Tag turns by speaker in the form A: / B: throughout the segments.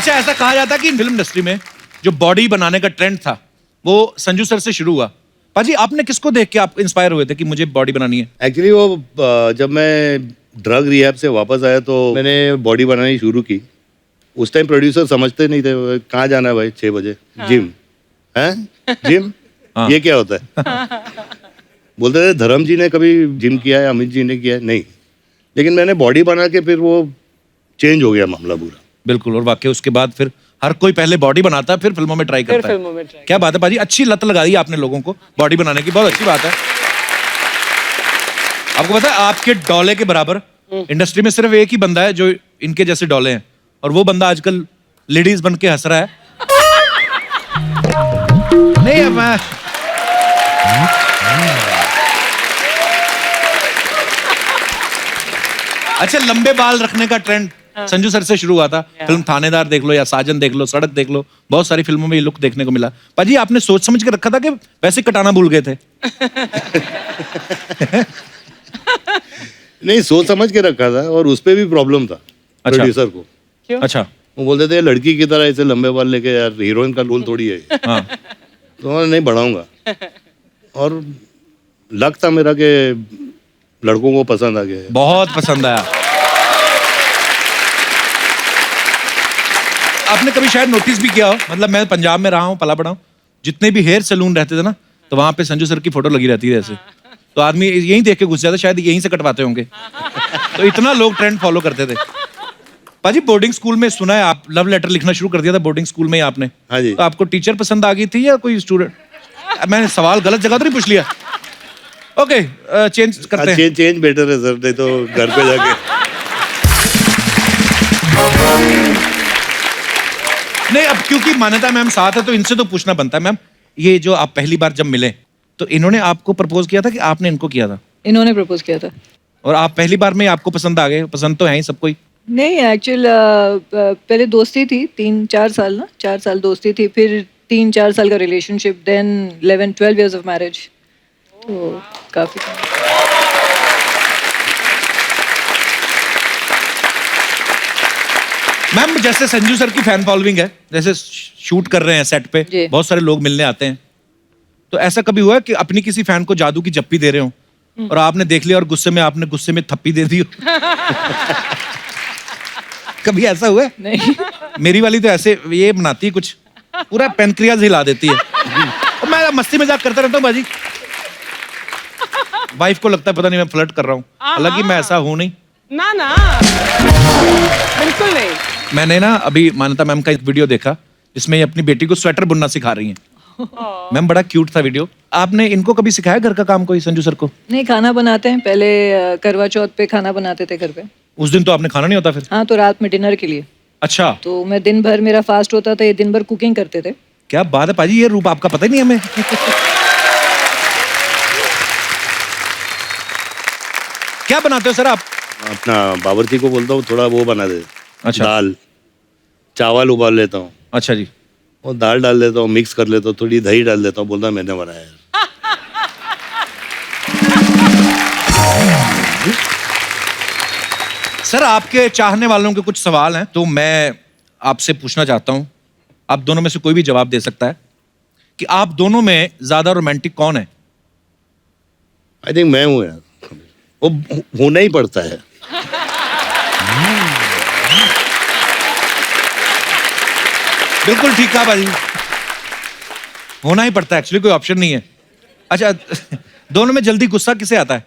A: अच्छा, ऐसा कहा जाता है कि फिल्म इंडस्ट्री में जो बॉडी बनाने का ट्रेंड था वो संजू सर से शुरू हुआ। पाजी, आपने किसको देख के आप इंस्पायर हुए थे कि मुझे बॉडी बनानी है?
B: एक्चुअली वो जब मैं ड्रग रिहैब से वापस आया तो मैंने बॉडी बनानी शुरू की। उस टाइम प्रोड्यूसर समझते नहीं थे कहाँ जाना है भाई 6 बजे। जिम है, जिम ये क्या होता है? बोलते थे धर्म जी ने कभी जिम किया है, अमित जी ने किया है, नहीं। लेकिन मैंने बॉडी बना के फिर वो चेंज हो गया मामला पूरा।
A: बिल्कुल, और वाकई उसके बाद फिर हर कोई पहले बॉडी बनाता है फिर फिल्मों में ट्राई करता है। क्या बात है पाजी, अच्छी लत लगा दी आपने लोगों को बॉडी बनाने की, बहुत अच्छी बात है। आपको पता है आपके डोले के बराबर इंडस्ट्री में सिर्फ एक ही बंदा है जो इनके जैसे डोले हैं, और वो बंदा आजकल लेडीज बन के हंस रहा है। नहीं मैं अच्छा, लंबे बाल रखने का ट्रेंड संजू सर से शुरू हुआ था। फिल्म थानेदार देख लो या साजन देख लो, सड़क देख लो, बहुत सारी फिल्मों में ये लुक देखने को मिला। पाजी, आपने सोच समझ के रखा था कि वैसे कटाना भूल गए थे?
B: नहीं, सोच समझ के रखा था, और उस पे भी प्रॉब्लम था प्रोड्यूसर को।
A: क्यों? अच्छा,
B: वो बोलते थे लड़की की तरह ऐसे लंबे बाल लेके, यार हीरोइन का रोल थोड़ी है।
A: हाँ।
B: तो नहीं बढ़ाऊंगा, और लक था मेरा कि लड़कों को पसंद आ गया।
A: बहुत पसंद आया। आपने कभी शायद नोटिस भी किया हो, मतलब मैं पंजाब में रहा हूँ, पला बड़ा हूँ, जितने भी हेयर सैलून रहते थे ना, तो वहां पे संजू सर की फोटो लगी रहती है ऐसे, तो आदमी यहीं देख के घुस जाता, शायद यहीं से कटवाते होंगे। तो इतना लोग ट्रेंड फॉलो करते थे। पाजी, बोर्डिंग स्कूल में सुना है आप लव लेटर लिखना शुरू कर दिया था बोर्डिंग स्कूल में ही आपने?
B: हाँ जी।
A: तो आपको टीचर पसंद आ गई थी या कोई स्टूडेंट? मैंने सवाल गलत जगह तो नहीं पूछ लिया? ओके, चेंज करते हैं।
B: चेंज बेटर है सर, नहीं तो घर पे जाके।
A: नहीं, अब क्योंकि मान्यता मैम साथ है तो इनसे तो पूछना बनता है। मैम, ये जो आप पहली बार जब मिले तो इन्होंने आपको प्रपोज किया था कि आपने इनको किया था?
C: इन्होंने प्रपोज किया था।
A: और आप पहली बार में आपको पसंद आ गए? पसंद तो है ही सबको ही।
C: नहीं, एक्चुअल पहले दोस्ती थी 3-4 साल ना, 4 साल दोस्ती थी, फिर 3-4 साल का relationship, then 11-12 years of marriage, तो काफी।
A: मैम, जैसे संजू सर की फैन फॉलोइंग है, जैसे शूट कर रहे हैं सेट पे, बहुत सारे लोग मिलने आते हैं, तो ऐसा कभी हुआ है कि अपनी किसी फैन को जादू की जप्पी दे रहे हो और आपने देख लिया और गुस्से में थप्पी दे दी हो? कभी ऐसा हुआ है?
C: नहीं।
A: मेरी वाली तो ऐसे ये बनाती है कुछ, पूरा पेनक्रियाज हिला देती है। और मैं मस्ती मजाक करता रहता हूँ बाजी, वाइफ को लगता है पता नहीं मैं फ्लर्ट कर रहा हूँ, हालांकि मैं ऐसा हूँ नहीं।
D: ना ना, बिल्कुल नहीं।
A: मैंने ना अभी मान्यता मैम का एक वीडियो देखा जिसमें ये अपनी बेटी को स्वेटर बुनना सिखा रही हैं। मैम, बड़ा क्यूट था वीडियो। आपने इनको कभी सिखाया घर का काम कोई, संजू सर को?
C: नहीं, खाना बनाते हैं, पहले करवा चौथ पे खाना बनाते थे घर पे।
A: उस दिन तो आपने खाना नहीं होता फिर?
C: हाँ, तो रात में डिनर के लिए।
A: अच्छा,
C: तो मैं दिन भर, मेरा फास्ट होता था, ये दिन भर कुकिंग करते थे।
A: क्या बात है पाजी, ये रूप आपका पता ही नहीं हमें। क्या बनाते हो सर आप?
B: अपना बावर्ची को बोलता हूँ थोड़ा वो बना दे।
A: अच्छा।
B: दाल चावल उबाल लेता हूँ।
A: अच्छा जी।
B: और दाल डाल देता हूँ, मिक्स कर लेता हूँ, थोड़ी दही डाल देता हूँ, बोलता मैंने बनाया।
A: सर, आपके चाहने वालों के कुछ सवाल हैं तो मैं आपसे पूछना चाहता हूं, आप दोनों में से कोई भी जवाब दे सकता है, कि आप दोनों में ज्यादा रोमांटिक कौन है?
B: आई थिंक मैं हूँ यार, वो होना ही पड़ता है।
A: बिल्कुल ठीक कहा भाई, होना ही पड़ता है, एक्चुअली कोई ऑप्शन नहीं है। अच्छा, दोनों में जल्दी गुस्सा किसे आता है?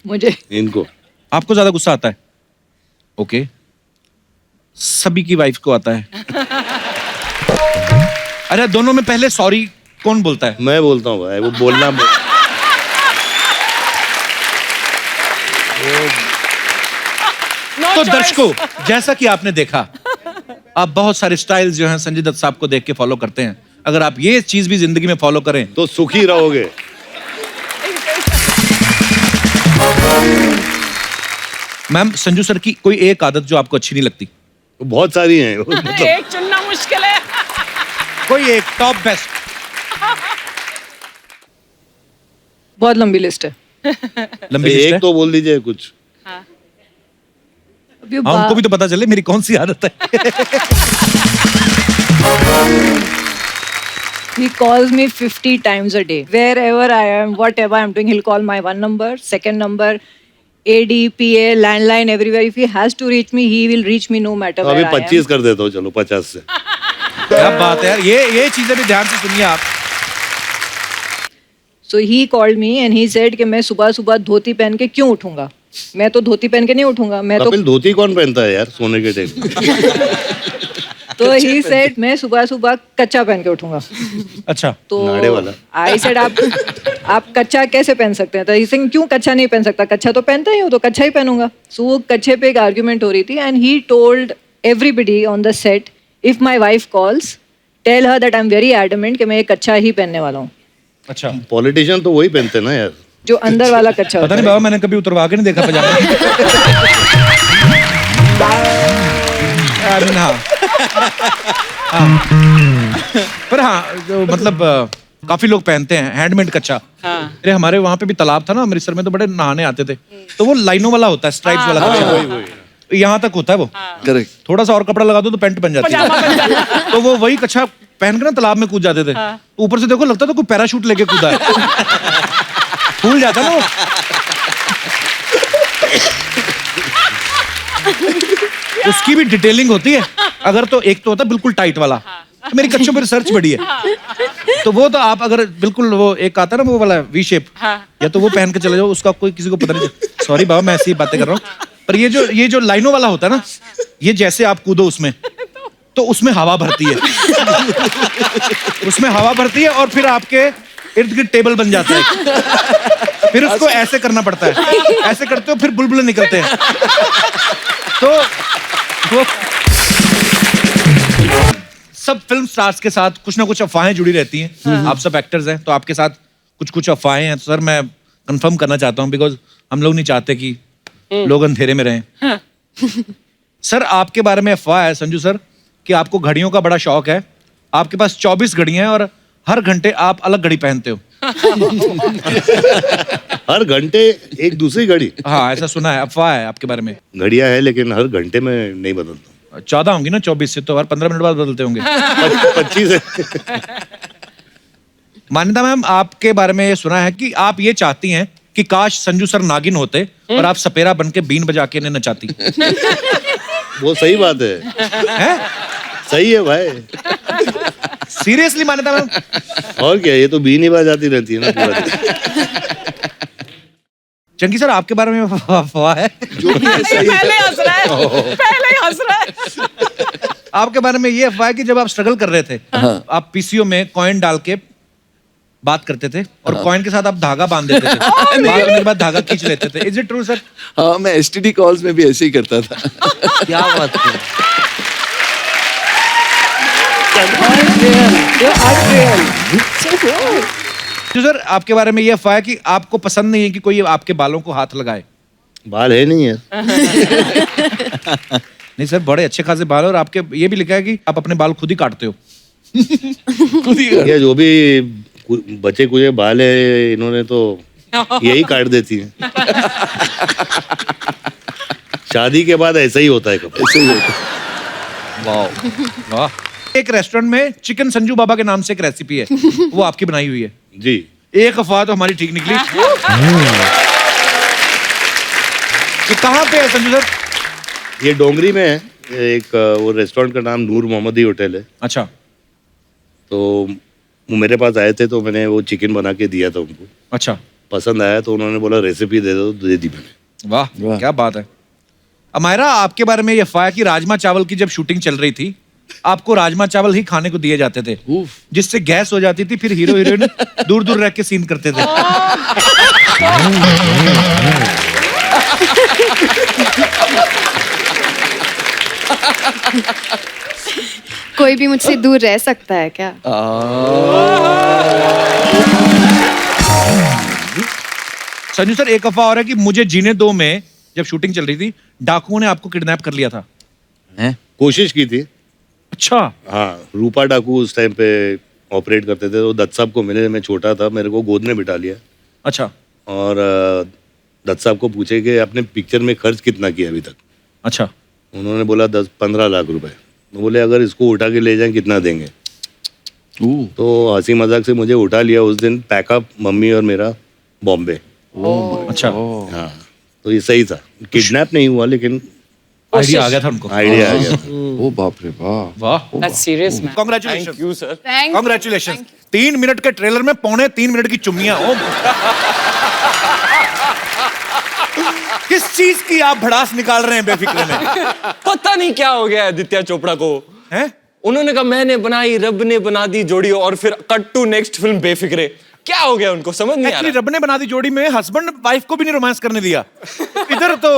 C: मुझे।
B: इनको।
A: आपको ज्यादा गुस्सा आता है? ओके, सभी की वाइफ को आता है। अरे, दोनों में पहले सॉरी कौन बोलता है?
B: मैं बोलता हूँ भाई, वो बोलना
A: तो दर्शकों, जैसा कि आपने देखा, आप बहुत सारे स्टाइल्स जो हैं संजय दत्त साहब को देख के फॉलो करते हैं। अगर आप ये चीज भी जिंदगी में फॉलो करें
B: तो सुखी रहोगे।
A: मैम, संजू सर की कोई एक आदत जो आपको अच्छी नहीं लगती?
B: बहुत सारी हैं।
D: एक चुनना मुश्किल है।
A: कोई एक टॉप बेस्ट?
C: बहुत लंबी लिस्ट है।
A: लंबी लिस्ट
B: एक
A: है?
B: तो बोल दीजिए कुछ।
C: अभी
A: हाँ, उनको भी तो पता चले मेरी कौन सी आदत है।
C: He calls me 50 times a day. Wherever I am, whatever I'm doing, he'll call my one number, second number, AD, PA, landline, everywhere. If he has to reach me, he will reach me no matter
B: अभी
C: where I am.
B: 25 कर देता हूँ, चलो 50 से।
A: क्या बात है यार, ये चीजें भी ध्यान से सुनिए आप।
C: So he called me and he said कि मैं सुबह सुबह धोती पहन के क्यों उठूंगा? मैं तो धोती पहन के नहीं उठूंगा, मैं तो
B: कपिल धोती कौन पहनता है यार सोने के टाइम?
C: तो he said मैं सुबह सुबह कच्चा पहन के उठूंगा।
A: अच्छा,
C: तो
B: नाड़े वाला।
C: I said आप कच्चा कैसे पहन सकते हैं? तो he said क्यों कच्चा नहीं पहन सकता? कच्चा तो पहनता ही हूँ, तो कच्चा ही पहनूंगा। So वो कच्चे पे एक आर्ग्यूमेंट हो रही थी and he told everybody on the set, if my wife calls, tell her that I'm very adamant कि मैं ये कच्चा ही पहनने वाला हूँ।
A: अच्छा।
B: पॉलिटिशियन तो वही पहनते हैं ना यार।
C: जो अंदर वाला कच्चा
A: पता
C: होता
A: नहीं
C: है।
A: बाबा, मैंने कभी उतरवा के नहीं देखा पजामा। I mean, हाँ। पर हाँ, जो मतलब काफी लोग पहनते हैं हैंडमेड कच्चा। अरे हमारे वहाँ पे भी तालाब था ना अमृतसर में, तो बड़े नहाने आते थे, तो वो लाइनों वाला होता है, स्ट्राइप्स वाला कच्चा, यहाँ तक होता है वो।
E: करेक्ट।
A: थोड़ा सा और कपड़ा लगा दो तो पैंट बन जाती है। तो वो वही कच्चा पहन के ना तालाब में कूद जाते थे। तो ऊपर से देखो लगता था कोई पैराशूट लेके कूदा है। फूल जाता ना वो। उसकी भी डिटेलिंग होती है। अगर तो एक तो होता है बिल्कुल टाइट वाला, तो मेरी कच्चों पे रिसर्च बड़ी है। तो वो तो आप अगर बिल्कुल वो एक आता है ना वो वाला वी शेप, या तो वो पहन के चले जाओ, उसका कोई किसी को पता नहीं। सॉरी बाबा, मैं ऐसी ही बातें कर रहा हूँ। पर ये जो लाइनों वाला होता है ना, ये जैसे आप कूदो उसमें, तो उसमें हवा भरती है। उसमें हवा भरती है और फिर आपके इर्द गिर्द टेबल बन जाता है। फिर उसको ऐसे करना पड़ता है, ऐसे करते हो फिर बुलबुले निकलते हैं। तो वो सब फिल्म स्टार्स के साथ कुछ ना कुछ अफवाहें जुड़ी रहती हैं। आप सब एक्टर्स हैं, तो आपके साथ कुछ अफवाहें हैं। तो सर मैं कंफर्म करना चाहता हूँ, बिकॉज हम लोग नहीं चाहते कि लोग अंधेरे में रहें। सर आपके बारे में अफवाह है संजू सर कि आपको घड़ियों का बड़ा शौक है। आपके पास 24 घड़ियां हैं और हर घंटे आप अलग घड़ी पहनते हो।
B: हर घंटे एक दूसरी घड़ी?
A: हाँ, ऐसा सुना है, अफवाह है आपके बारे में।
B: घड़ियां है लेकिन हर घंटे में नहीं बदलता।
A: 14 होंगी ना, 24 से तो हर 15 मिनट बाद बदलते होंगे।
B: 25 है।
A: मान्यता मैम, आपके बारे में ये सुना है कि आप ये चाहती हैं कि काश संजू सर नागिन होते और आप सपेरा बन के बीन बजा के इन्हें नचाती।
B: वो सही बात है।
A: हैं?
B: सही है भाई।
A: सीरियसली मान्यता मैम?
B: और क्या, ये तो बीन ही बजाती रहती है ना पूरा दिन।
A: चंकी सर आपके बारे में अफवाह है।
E: जो भी है सही
D: पहले हंस रहा है, पहले ही हंस रहा है।
A: आपके बारे में ये अफवाह है कि जब आप स्ट्रगल कर रहे थे, आप पीसीओ में कॉइन डाल के बात करते थे और कॉइन के साथ आप धागा बांध देते थे। बात करने के बाद धागा खींच लेते थे। Is it true sir?
E: हाँ, मैं एसटीडी कॉल्स में भी ऐसे ही करता था।
A: क्या बात है। तो सर आपके बारे में ये अफवाह है कि आपको पसंद नहीं है कि कोई आपके बालों को हाथ लगाए।
B: बाल है नहीं है।
A: नहीं सर, बड़े अच्छे खासे बाल हैं और आपके ये भी लिखा है कि आप अपने बाल खुद ही काटते हो।
E: खुद ही
B: ये जो भी बचे कुचे बाल है इन्होंने तो यही काट देती है। शादी के बाद ऐसा ही होता है कपड़ा।
E: ऐसे ही होता।
A: वाह वाह। एक रेस्टोरेंट में चिकन संजू बाबा के नाम से एक रेसिपी है, वो आपकी बनाई हुई है।
B: जी।
A: एक अफवाह तो हमारी ठीक निकली। ये कहाँ पे है संजू सर?
B: ये डोंगरी में है। एक वो रेस्टोरेंट का नाम नूर मोहम्मदी होटल है।
A: अच्छा।
B: तो वो मेरे पास आए थे तो मैंने वो चिकन बना के दिया था उनको।
A: अच्छा,
B: पसंद आया तो उन्होंने बोला रेसिपी दे दो, दे दी मैंने।
A: वाह
E: वाह।
A: क्या बात है। अमायरा, आपके बारे में ये अफवाह है कि राजमा चावल की जब शूटिंग चल रही थी, आपको राजमा चावल ही खाने को दिए जाते थे,
E: उफ।
A: जिससे गैस हो जाती थी, फिर हीरो हीरोइन दूर दूर रह के सीन करते थे।
F: कोई भी मुझसे दूर रह सकता है क्या?
A: संजू सर, एक अफवाह और है कि मुझे जीने दो में जब शूटिंग चल रही थी, डाकुओं ने आपको किडनैप कर लिया था।
E: हैं?
B: कोशिश की थी।
A: अच्छा।
B: हाँ, रूपा डाकू उस टाइम पे ऑपरेट करते थे। तो दत्त साहब को मिले, मैं छोटा था, मेरे को गोद में बिठा लिया
A: अच्छा।
B: और दत्त साहब को पूछे कि आपने पिक्चर में खर्च कितना किया अभी तक।
A: अच्छा,
B: उन्होंने बोला 10-15 लाख रुपए। तो बोले अगर इसको उठा के ले जाएं कितना देंगे? तो हंसी मजाक से मुझे उठा लिया उस दिन, पैकअप मम्मी और मेरा बॉम्बे।
A: अच्छा,
B: हाँ, तो ये सही था, किडनैप नहीं हुआ लेकिन
A: आइडिया आ गया था उनको।
B: आइडिया आ गया था।
E: ओ बाप रे बाप।
A: वाह,
D: That's serious, man.
A: Congratulation,
D: Thank you, sir.
A: Congratulation. 3 minute के ट्रेलर में 3.25 मिनट की चुम्मियां। ओ किस चीज की आप भड़ास निकाल रहे हैं बेफिक्र में?
G: पता नहीं क्या हो गया आदित्य चोपड़ा को।
A: हैं?
G: उन्होंने कहा मैंने बनाई, रब ने बना दी जोड़ी, और फिर cut to next film Befikre. क्या हो गया उनको, समझ नहीं आ
A: एक्चुअली
G: रहा।
A: रब ने बना दी जोड़ी में हस्बैंड वाइफ को भी नहीं रोमांस करने दिया। इधर तो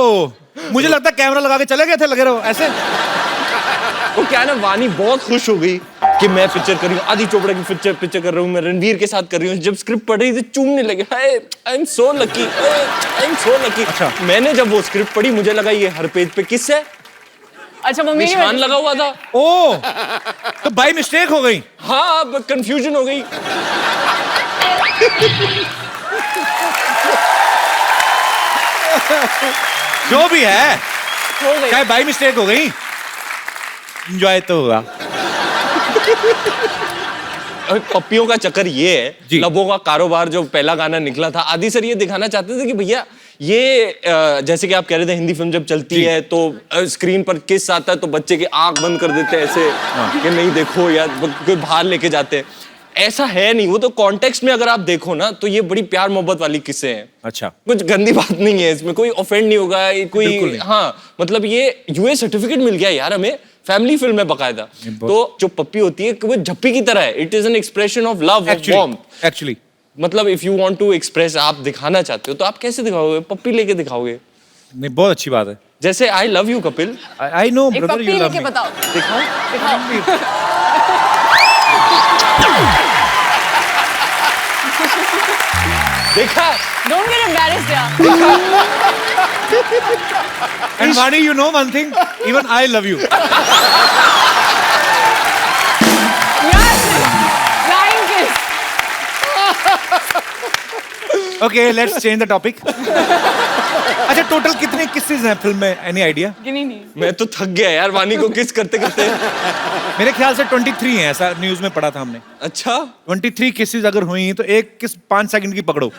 A: मुझे लगता है कैमरा लगा के चले गए थे, लगे रहो ऐसे।
G: वो क्या है ना, वानी बहुत खुश हो गई कि मैं पिक्चर कर रही हूँ, आदि चोपड़ा की पिक्चर कर रही हूँ, मैं रणवीर के साथ कर रही हूँ। जब स्क्रिप्ट पढ़ रही थी चूमने लगे, I am so lucky, I am so lucky.
A: अच्छा।
G: मैंने जब वो स्क्रिप्ट पढ़ी मुझे लगा ये हर पेज पे किस है,
D: अच्छा मम्मी की
G: निशान
D: वजह-
G: लगा हुआ था।
A: ओ, तो बाई मिस्टेक हो गई।
G: हाँ, अब कंफ्यूजन हो गई।
A: जो भी है,
D: हो गई।
A: चाहे बाई मिस्टेक हो गई, एंजॉय तो हुआ।
G: अब पप्पियों का चक्कर ये
A: जी।
G: है, लबों का कारोबार जो पहला गाना निकला था, आदि सर ये दिखाना चाहते थे कि भैया ये जैसे कि आप कह रहे थे हिंदी फिल्म जब चलती है तो स्क्रीन पर किस आता है तो बच्चे की आंख बंद कर देते हैं ऐसे कि नहीं देखो, या कोई बाहर लेके जाते हैं। ऐसा है नहीं, वो तो कॉन्टेक्स्ट में अगर आप देखो ना तो ये बड़ी प्यार मोहब्बत वाली किस्से हैं।
A: अच्छा,
G: कुछ गंदी बात नहीं है इसमें, कोई ऑफेंड नहीं होगा,
A: बिल्कुल
G: कोई
A: नहीं।
G: हाँ, मतलब ये यूएस सर्टिफिकेट मिल गया यार हमें, फैमिली फिल्म है बकायदा। तो जो पप्पी होती है वो झप्पी की तरह है, it is an expression of love, of warmth.
A: Actually
G: मतलब if you want to express, आप दिखाना चाहते हो तो आप कैसे दिखाओगे? पप्पी लेके दिखाओगे।
A: नहीं, बहुत अच्छी बात है।
G: जैसे आई love you Kapil,
A: I know
D: एक
A: ब्रदर,
D: पप्पी
A: यू लव
D: लेके
A: मी।
D: बताओ,
G: दिखाओ।
D: दिखाओ।
G: देखा?
D: Don't get embarrassed, यार।
A: And Vani, you know one thing, even I love you.
D: Yes, flying kiss.
A: Okay, let's change the topic. अच्छा, टोटल कितने किसेस हैं फिल्म में? Any idea?
D: गिनी नहीं।
G: मैं तो थक गया यार वानी को किस करते करते।
A: मेरे ख्याल से 23 हैं, ऐसा न्यूज में पढ़ा था हमने।
G: अच्छा,
A: 23 किसेस अगर हुई तो एक किस 5 सेकंड की पकड़ो,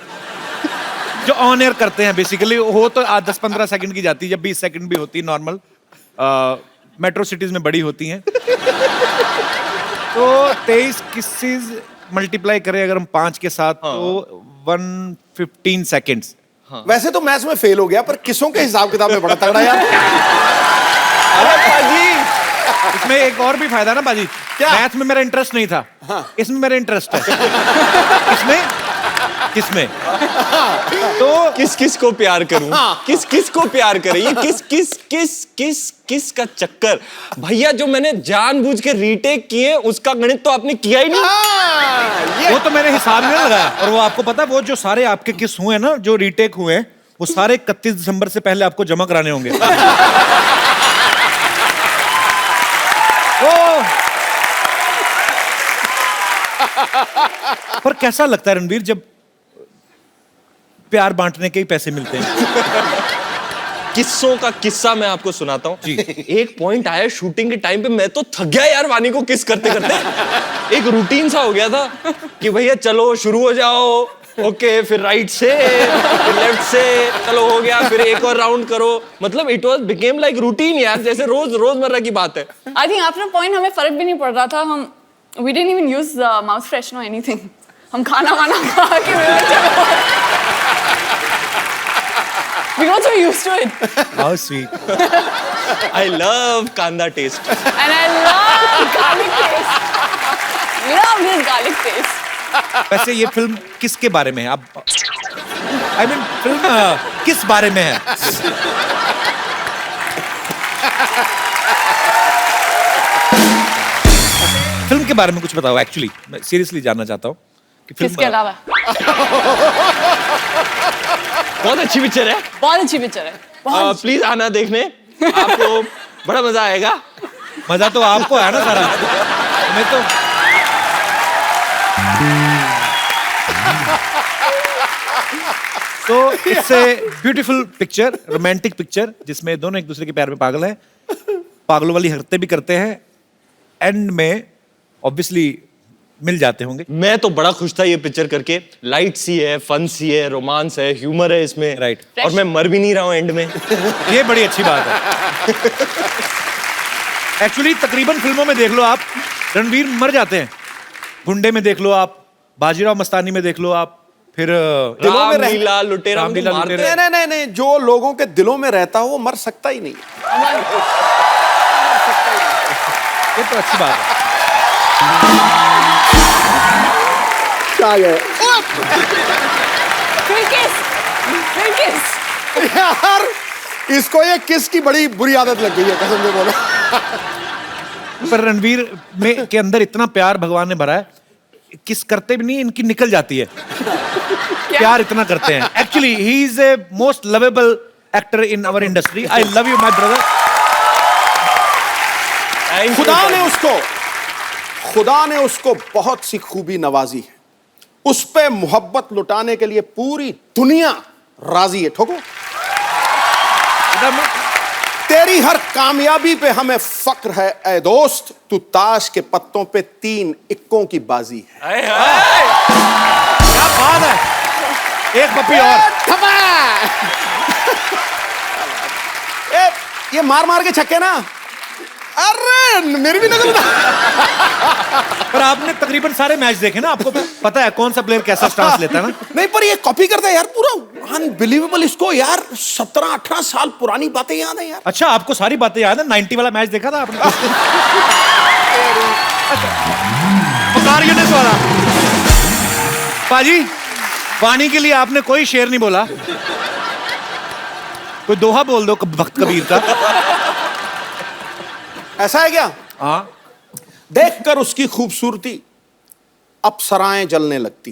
A: जो ऑन एयर करते हैं बेसिकली। हो तो 10-15 सेकंड की जाती है, जब 20 सेकंड भी होती है नॉर्मल, मेट्रो सिटीज में बड़ी होती हैं। तो 23 किसेस मल्टीप्लाई करें अगर हम 5 के साथ तो 115 सेकंड्स।
H: वैसे तो मैथ्स में फेल हो गया, पर किसों के हिसाब किताब में बड़ा तगड़ा यार।
G: अरे पाजी,
A: इसमें एक और भी फायदा ना बाजी,
H: क्या?
A: मैथ में मेरा इंटरेस्ट नहीं था, इसमें मेरा इंटरेस्ट है। किसमें तो
G: किस किस को प्यार करूं, किस किस को प्यार करें, ये किस किस किस किस किस का चक्कर भैया। जो मैंने जानबूझ के रीटेक किए उसका गणित तो आपने किया ही नहीं।
A: वो तो मैंने हिसाब में लगाया। और वो आपको पता है, वो जो सारे आपके किस हुए ना, जो रीटेक हुए हैं, वो सारे 31 दिसंबर से पहले आपको जमा कराने होंगे। पर कैसा लगता है रणवीर जब प्यार बांटने के ही पैसे मिलते हैं?
G: किस्सों का किस्सा मैं आपको सुनाता हूँ।
A: जी।
G: एक पॉइंट आया शूटिंग के टाइम पे, मैं तो थक गया यार वानी को किस करते करते। एक रूटीन सा हो गया था कि भैया चलो शुरू हो जाओ, ओके, फिर राइट से, फिर लेफ्ट से, चलो हो गया, फिर एक और राउंड करो। मतलब it was became like routine यार, जैसे रोजमर्रा की बात है।
D: I think after a point हमें फर्क भी नहीं पड़ रहा था। हम we didn't even use mouth freshener or anything. हम खाना वाना खा के we got so used to it.
A: How sweet.
G: I love कांदा test.
D: And I love garlic taste. Love this garlic taste.
A: वैसे ये फिल्म किसके बारे में है? आप आई मीन फिल्म किस बारे में है? फिल्म के बारे में कुछ बताओ। एक्चुअली मैं सीरियसली जानना चाहता हूँ कि फिल्म
D: किसके अलावा?
G: बहुत अच्छी पिक्चर है,
D: बहुत अच्छी पिक्चर है। बहुत
G: प्लीज आना देखने, आपको बड़ा मजा आएगा।
A: मजा तो आपको है ना सारा, मैं तो तो it's a beautiful picture, romantic picture, जिसमें दोनों एक दूसरे के प्यार में पागल हैं, पागलों वाली हरकतें भी करते हैं, एंड में ऑब्वियसली मिल जाते होंगे।
G: मैं तो बड़ा खुश था ये पिक्चर करके। लाइट सी है, फन सी है, रोमांस है, ह्यूमर है इसमें।
A: Right.
G: और मैं मर भी नहीं रहा हूँ एंड में।
A: ये बड़ी अच्छी बात है। एक्चुअली तकरीबन फिल्मों में देख लो आप, रणवीर मर जाते हैं। गुंडे में देख लो आप, बाजीराव मस्तानी में देख लो आप, फिर
H: दिलों में
G: रामलीला लुटेरा में
A: रामलीला
G: तो मारते
A: लुटेरा।
G: हैं।
H: नहीं, जो लोगों के दिलों में रहता हो वो मर सकता ही नहीं।
A: ये तो अच्छी बात है।
H: आ गए
D: फिर किस
H: यार, इसको ये किस की बड़ी बुरी आदत लग गई है, कसम से बोलो।
A: पर रणवीर में के अंदर इतना प्यार भगवान ने भरा है, किस करते भी नहीं, इनकी निकल जाती है। प्यार इतना करते हैं। Actually he is a most lovable actor in our industry. I love you my brother.
H: खुदा ने उसको बहुत सी खूबी नवाजी है। उस पे मोहब्बत लुटाने के लिए पूरी दुनिया राजी है। ठोको, तेरी हर कामयाबी पे हमें फक्र है ऐ दोस्त, तू ताश के पत्तों पे 3 इक्कों की बाजी है।
A: क्या बात है, एक पप्पी और।
H: ये मार मार के छक्के ना, अरे मेरी भी नजर।
A: पर आपने तकरीबन सारे मैच देखे ना, आपको पता है कौन सा प्लेयर कैसा स्टांस लेता है ना।
H: नहीं, पर ये कॉपी करता है यार पूरा, अनबिलीवेबल। इसको यार 17-18 साल पुरानी बातें याद है यार।
A: अच्छा, आपको सारी बातें याद है? 90 वाला मैच देखा था आपने? पुकार यूनिस वाला। पाजी, पानी के लिए आपने कोई शेर नहीं बोला, कोई दोहा बोल दो भक्त कबीर का।
H: ऐसा है क्या?
A: हाँ,
H: देखकर उसकी खूबसूरती अप्सराएं जलने लगती।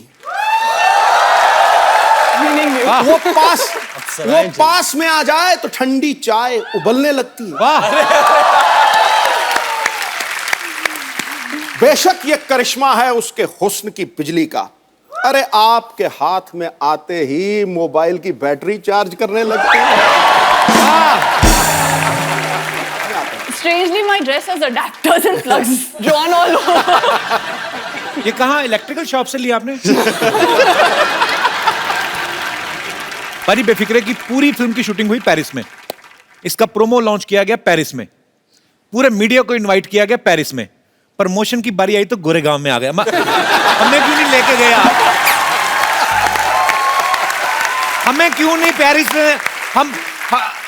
H: वो पास में आ जाए तो ठंडी चाय उबलने लगती है।
A: वाह।
H: बेशक ये करिश्मा है उसके हुस्न की बिजली का, अरे आपके हाथ में आते ही मोबाइल की बैटरी चार्ज करने लगती है।
D: Strangely, my dress has adapters and plugs drawn all over.
A: ये कहाँ इलेक्ट्रिकल शॉप से लिया आपने? बड़ी बेफिक्रे की पूरी फिल्म की शूटिंग हुई पेरिस में। इसका प्रोमो लॉन्च किया गया पेरिस में, पूरे मीडिया को इनवाइट किया गया पेरिस में। प्रमोशन की बारी आई तो गोरेगांव में आ गया। हमें क्यों नहीं लेके गए आप? हमें क्यों नहीं पेरिस में?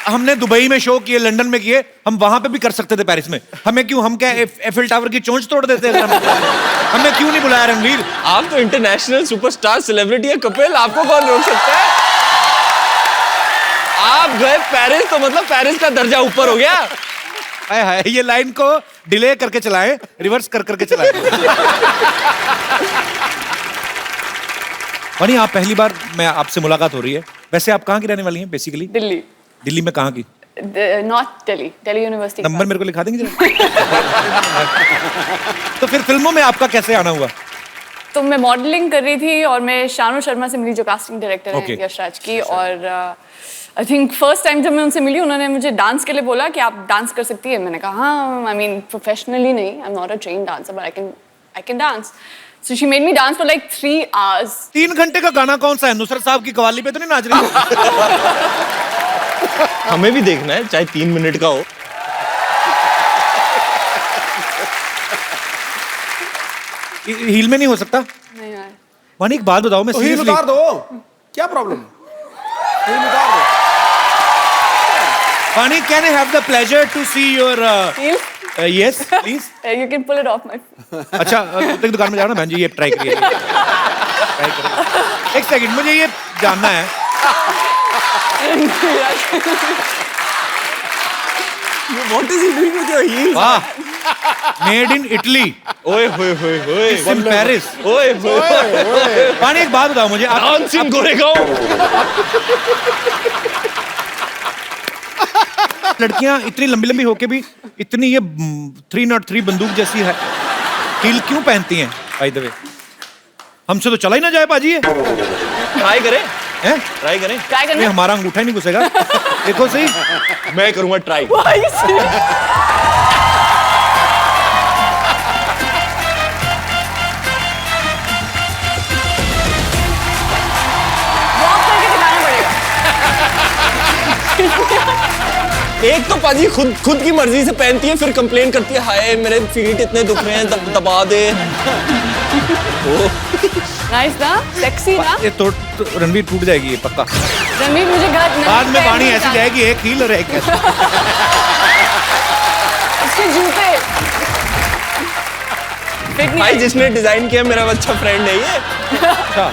A: हमने दुबई में शो किए, लंदन में किए, हम वहां पे भी कर सकते थे पेरिस में। हमें क्यों, हम क्या एफिल टावर की चोंच तोड़ देते हैं? हमें क्यों नहीं बुलाया रणवीर?
G: आप तो इंटरनेशनल सुपरस्टार सेलिब्रिटी है कपिल, आपको कौन रोक सकता है? आप गए पेरिस तो मतलब पेरिस का दर्जा ऊपर हो गया।
A: हाय हाय, ये लाइन को डिले करके चलाएं, रिवर्स कर करके चलाएं। वनी, आप पहली बार मैं आपसे मुलाकात हो रही है। वैसे आप कहाँ की रहने वाली हैं बेसिकली?
D: दिल्ली,
A: दिल्ली में कहाँ की?
D: North Delhi, Delhi university.
A: Number मेरे को लिखा देंगे जरा? तो फिर फिल्मों में आपका कैसे आना हुआ?
D: तो मैं मॉडलिंग कर रही थी और मैं शानू शर्मा से मिली, जो कास्टिंग डायरेक्टर है
A: Okay.
D: यशराज की। और आई थिंक फर्स्ट टाइम जब मैं उनसे मिली, उन्होंने मुझे डांस के लिए बोला कि आप डांस कर सकती है। मैंने कहा हाँ, आई मीन प्रोफेशनली नहीं, I am not a train dancer, but I can dance. So she made me dance for like 3 hours.
A: 3 घंटे का गाना कौन सा है? नुसरत साहब की कवाली पे तो नहीं नाच रही?
G: हमें भी देखना है, चाहे 3 मिनट का हो।
A: हील में नहीं हो सकता?
D: नहीं यार।
A: वानी, एक बात बताओ, मैं
H: तो हील
A: seriously-
H: उतार दो, क्या प्रॉब्लम? हील उतार दो।
A: वानी, can I have the pleasure to see your
D: Heel?
A: yes, please?
D: You can pull it off my.
A: अच्छा, कुत्ते की दुकान में जाओ ना बहन जी, ये ट्राई करिए। एक सेकंड, मुझे ये जानना है,
G: What is he doing with your heels?
A: वाह, मेड इन इटली,
G: ओए होए होए होए,
A: इन पेरिस।
G: ओए होए,
A: वानी, एक बात बताओ मुझे, आप
G: डांसिंग गोरेगांव।
A: लड़कियां इतनी लंबी लंबी होके भी इतनी ये 303 बंदूक जैसी है हील क्यों पहनती हैं? बाय द वे, हमसे तो चला ही ना जाए पाजी ये।
G: ट्राई करें।
A: हैं?
G: ट्राई करें?
D: ट्राई
A: ये
D: करना
A: हमारा अंगूठा ही नहीं घुसेगा। देखो सही।
G: मैं करूंगा ट्राई।
D: भाई serious? Walk करके दिखाना पड़ेगा।
G: एक तो पाजी खुद की मर्जी से पहनती है, फिर कंप्लेन करती है, हाय मेरे फीट इतने दुख रहे हैं, दबा दे।
D: नाइस ना, सेक्सी ना।
A: ये तो रणवीर टूट जाएगी ये पक्का।
D: रणवीर मुझे घर
A: बाद में वाणी ऐसी जाएगी, एक हील और एक ऐसे।
D: उसके जूते फिट नहीं
G: भाई
D: आए।
G: जिसने डिजाइन किया मेरा अच्छा फ्रेंड है ये।
A: अच्छा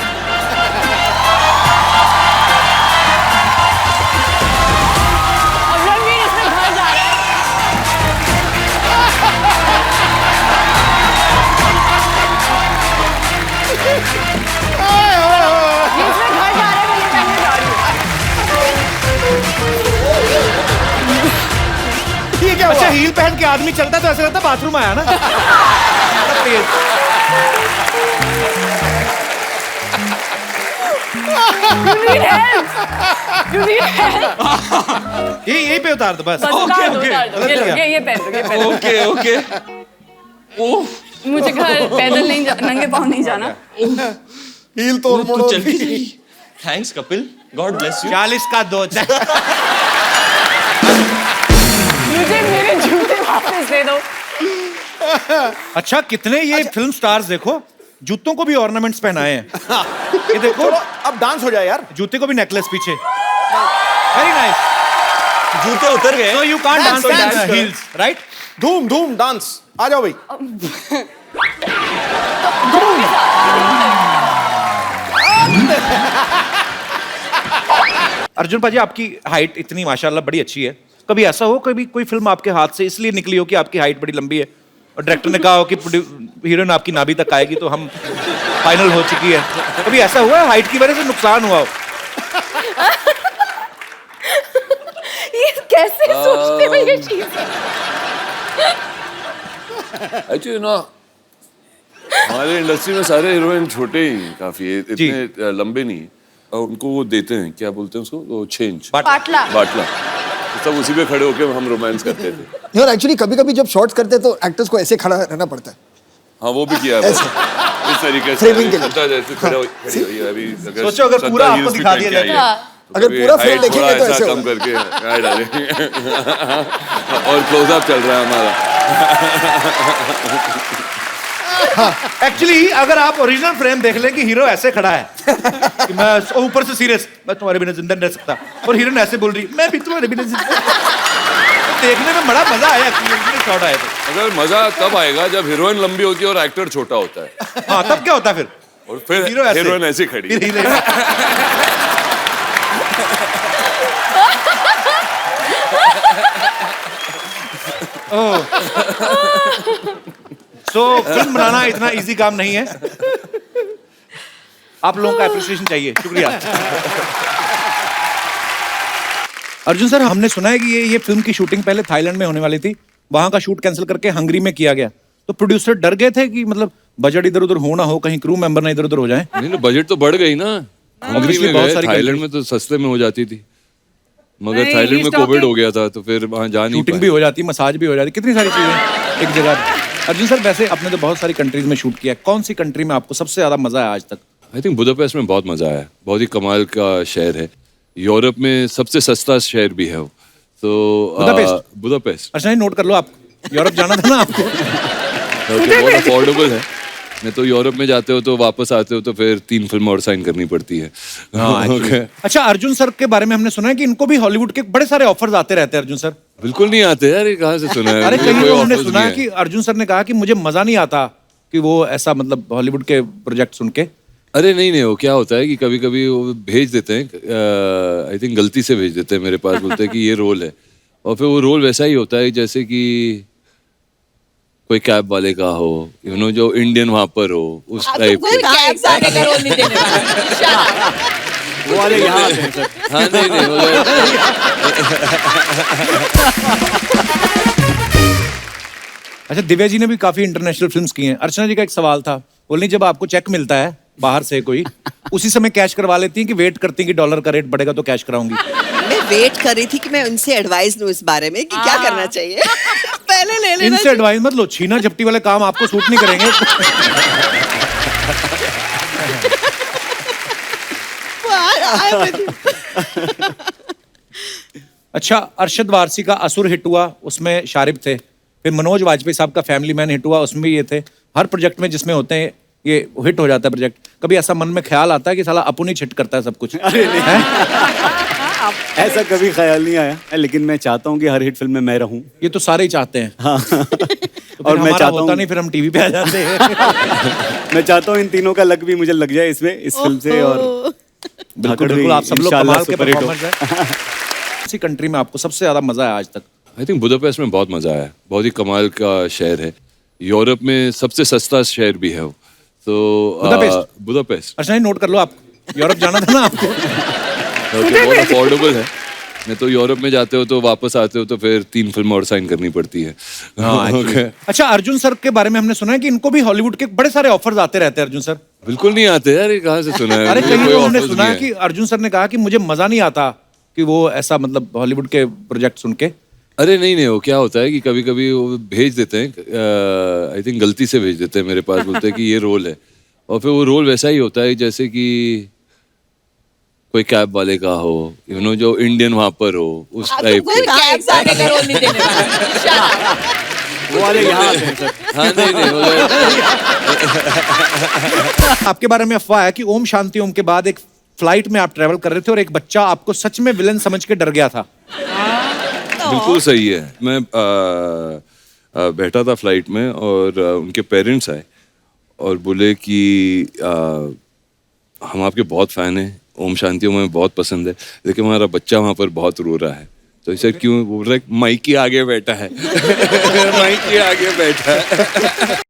D: अब रणवीर इसमें घर जा रहा है। ये इसमें घर जा रहा है, मैं ये पहनने जा रही हूँ।
H: ये क्या
A: अच्छा,
H: हुआ?
A: हील पहन के आदमी चलता तो ऐसा लगता बाथरूम आया ना।
D: You need help. You need help.
A: ये यहीं पे उतार दो बस।
D: बस उतार दो, उतार दो। ये लो,
A: गलत
D: ये पहन लो, ये पहन लो।
G: Okay okay. ओह
D: मुझे घर पैदल नहीं नंगे पाँव नहीं जाना।
H: हील तोड़
G: तू
H: मोड़ो।
G: चल के चली। Thanks Kapil, God bless you.
A: 40 का 2।
D: मुझे मेरे जूते वापस दे दो।
A: अच्छा, कितने ये फिल्म स्टार्स देखो, जूतों को भी ऑर्नामेंट्स पहनाए हैं। ये देखो,
H: चलो अब डांस हो जाए यार।
A: जूते को भी नेकलेस पीछे। Very nice.
G: जूते उतर गए।
A: So you can't dance
H: Dance,
A: in
H: dance.
A: heels, right?
H: धूम धूम डांस, आ जाओ भाई।
A: अर्जुन पाजी, आपकी हाइट इतनी माशाल्लाह बड़ी अच्छी है। कभी ऐसा हो, कभी कोई फिल्म आपके हाथ से इसलिए निकली हो कि आपकी हाइट बड़ी लंबी है और डायरेक्टर ने कहा हो कि हीरोइन आपकी नाभि तक आएगी तो हम फाइनल हो चुकी है। कभी ऐसा हुआ है हाइट की वजह से नुकसान हुआ हो?
D: ये कैसे सोचते हो ये चीज?
E: एक्चुअली ना हमारे इंडस्ट्री में सारे हीरोइन छोटे ही काफी है, इतने लंबे नहीं, और उनको वो देते हैं, क्या बोलते हैं उसको, वो चेंज,
D: पाटला।
E: बाटला, तो सब उसी पे खड़े होके हम रोमांस करते थे।
I: यार एक्चुअली कभी कभी जब शॉट्स करते हैं तो एक्टर्स को ऐसे खड़ा रहना पड़ता है।
E: हाँ वो भी किया है बस। इस तरीके से
I: Framing के लिए।
E: सत्ता जैसे खड़ी हुई है अभी।
A: सोचो अगर पूरा आपको दिखा दिया जाए।
I: अगर पूरा फ्रेम देखेंगे तो ऐसे
E: कम
I: होगा।
E: करके क्या डालेंगे। और क्लोजअप चल रहा है हमारा।
A: एक्चुअली अगर आप ओरिजिनल फ्रेम देख लें कि हीरो ऐसे खड़ा है कि मैं ऊपर से सीरियस, मैं तुम्हारे बिना जिंदा नहीं रह सकता, और हीरोइन ऐसे बोल रही मैं भी तुम्हारे बिना जिंदा। देखने में बड़ा मजा आया शॉट आया तो।
E: अगर मजा तब आएगा जब हीरोइन लंबी होती है और एक्टर छोटा होता है,
A: हाँ तब क्या होता है फिर?
E: और फिर हीरोइन ऐसे खड़ी है।
A: फिर हीरो सो फिल्म बनाना इतना इजी काम नहीं है, आप लोगों का एप्रिसिएशन चाहिए। शुक्रिया। अर्जुन सर, हमने सुना है कि ये फिल्म की शूटिंग पहले थाईलैंड में होने वाली थी, वहां का शूट कैंसिल करके हंगरी में किया गया, तो प्रोड्यूसर डर गए थे कि मतलब बजट इधर उधर हो ना हो, कहीं क्रू मेंबर ना इधर उधर हो जाए।
E: नहीं, बजट तो बढ़ गई ना। हंगरी में
A: बहुत
E: गए,
A: सारी
E: थाईलैंड में तो सस्ते में हो जाती थी, मगर
D: नहीं,
E: थाईलैंड में
D: he's
E: कोविड
D: talking-
E: हो गया था तो फिर वहां जा नहीं
A: शूटिंग
E: पाए।
A: भी हो जाती, मसाज भी हो जाती, कितनी सारी चीजें एक जगह। अर्जुन सर, वैसे आपने तो बहुत सारी कंट्रीज में शूट किया है, कौन सी कंट्री में आपको सबसे ज्यादा मजा आया आज तक?
E: आई थिंक बुदापेस्ट में बहुत मजा आया, बहुत ही कमाल का शहर है, यूरोप में सबसे सस्ता शहर भी है वो, तो
A: बुदापेस्ट?
E: बुदापेस्ट
A: अच्छा, नोट कर लो, आप यूरोप जाना था ना आपको।
E: बहुत अफोर्डेबल है। नहीं तो यूरोप में जाते हो तो वापस आते हो तो फिर 3 फिल्म और साइन करनी पड़ती है। Okay.
A: अच्छा, अर्जुन सर के बारे में हमने सुना है कि इनको भी हॉलीवुड के बड़े सारे ऑफर्स आते रहते हैं। अर्जुन सर
E: बिल्कुल नहीं आते यार, ये कहाँ से सुना है?
A: अरे
E: मुझे
A: कहीं
E: कोई
A: तो हमने
E: offers
A: सुना
E: नहीं
A: है कि अर्जुन सर ने कहा कि मुझे मजा नहीं आता कि वो ऐसा मतलब हॉलीवुड के प्रोजेक्ट सुन के।
E: अरे नहीं, वो क्या होता है कि कभी कभी वो भेज देते हैं, आई थिंक गलती से भेज देते हैं मेरे पास, बोलते हैं कि ये रोल है, और फिर वो रोल वैसा ही होता है जैसे कि कोई कैब वाले का हो, यू नो, जो इंडियन वहां पर हो, उस टाइप के।
A: वो वाले यहाँ आते हैं सर।
E: हाँ नहीं मगर
A: अच्छा, दिव्या जी ने भी काफी इंटरनेशनल फिल्म्स की हैं। अर्चना जी का एक सवाल था, बोलनी जब आपको चेक मिलता है बाहर से कोई, उसी समय कैश करवा लेती हैं कि वेट करती हैं कि डॉलर का रेट बढ़ेगा तो कैश कराऊंगी?
J: मैं वेट कर रही थी कि मैं उनसे एडवाइस लूं इस बारे में कि क्या करना चाहिए। पहले ले लेना
A: इनसे एडवाइस मत लो, छीना झपटी वाले काम आपको सूट नहीं करेंगे। अच्छा, अरशद वारसी का असुर हिट हुआ, उसमें शारिब थे। फिर मनोज वाजपेयी साहब का फैमिली मैन हिट हुआ, उसमें भी ये थे। हर प्रोजेक्ट में जिसमें होते हैं ये हिट हो जाता है प्रोजेक्ट। कभी ऐसा मन में ख्याल आता है कि साला अपुन ही हिट करता है सब कुछ?
K: ऐसा कभी ख्याल नहीं आया, लेकिन मैं चाहता हूँ कि हर हिट फिल्म में मैं रहूं।
A: ये तो सारे ही चाहते हैं।
K: हाँ।
A: तो
K: और मैं चाहता
A: होता
K: हूँ
A: नहीं, फिर हम टीवी पे आ जाते हैं।
K: मैं चाहता हूँ इन तीनों का लक भी मुझे लग जाए इसमें, इस फिल्म से। और
A: बिल्कुल बिल्कुल, आप सब लोग कमाल के परफॉर्मर्स हैं। किसी कंट्री में आपको सबसे ज्यादा मजा आया आज तक?
E: आई थिंक बुदापेस्ट में बहुत मजा आया, बहुत ही कमाल का शहर है। यूरोप में सबसे सस्ता शहर भी है वो। तो बुदापेस्ट।
A: अच्छा, नोट कर लो, आप यूरोप जाना था ना आपको?
E: बहुत अफोर्डेबल है। नहीं तो यूरोप में जाते हो तो वापस आते हो तो फिर 3 फिल्म और साइन करनी पड़ती है।
A: Okay. अच्छा, अर्जुन सर के बारे में हमने सुना है कि इनको भी हॉलीवुड के बड़े सारे ऑफर्स आते रहते हैं। अर्जुन सर
E: बिल्कुल नहीं आते यार, ये कहाँ से सुना है?
A: अरे
E: मुझे
A: कहीं
E: कोई
A: तो हमने
E: offers
A: सुना
E: नहीं
A: है कि अर्जुन सर ने कहा कि मुझे मजा नहीं आता कि वो ऐसा, मतलब हॉलीवुड के प्रोजेक्ट सुन के।
E: अरे नहीं, वो क्या होता है कि कभी कभी वो भेज देते हैं, आई थिंक गलती से भेज देते हैं मेरे पास, बोलते हैं कि ये रोल है, और फिर वो रोल वैसा ही होता है जैसे कि कोई कैब वाले का हो, यू नो, जो इंडियन वहां पर हो, उस टाइप के।
K: वो वाले यहाँ आते हैं सर।
E: हाँ, नहीं,
A: आपके बारे में अफवाह है कि ओम शांति ओम के बाद एक फ्लाइट में आप ट्रेवल कर रहे थे और एक बच्चा आपको सच में विलन समझ के डर गया था।
E: बिल्कुल सही है। मैं बैठा था फ्लाइट में और उनके पेरेंट्स आए और बोले कि हम आपके बहुत फैन हैं, ओम शांति ओम हमें बहुत पसंद है, लेकिन हमारा बच्चा वहाँ पर बहुत रो रहा है। तो इसे क्यों बोल रहा है? माइक के आगे बैठा है। माइक के आगे बैठा है।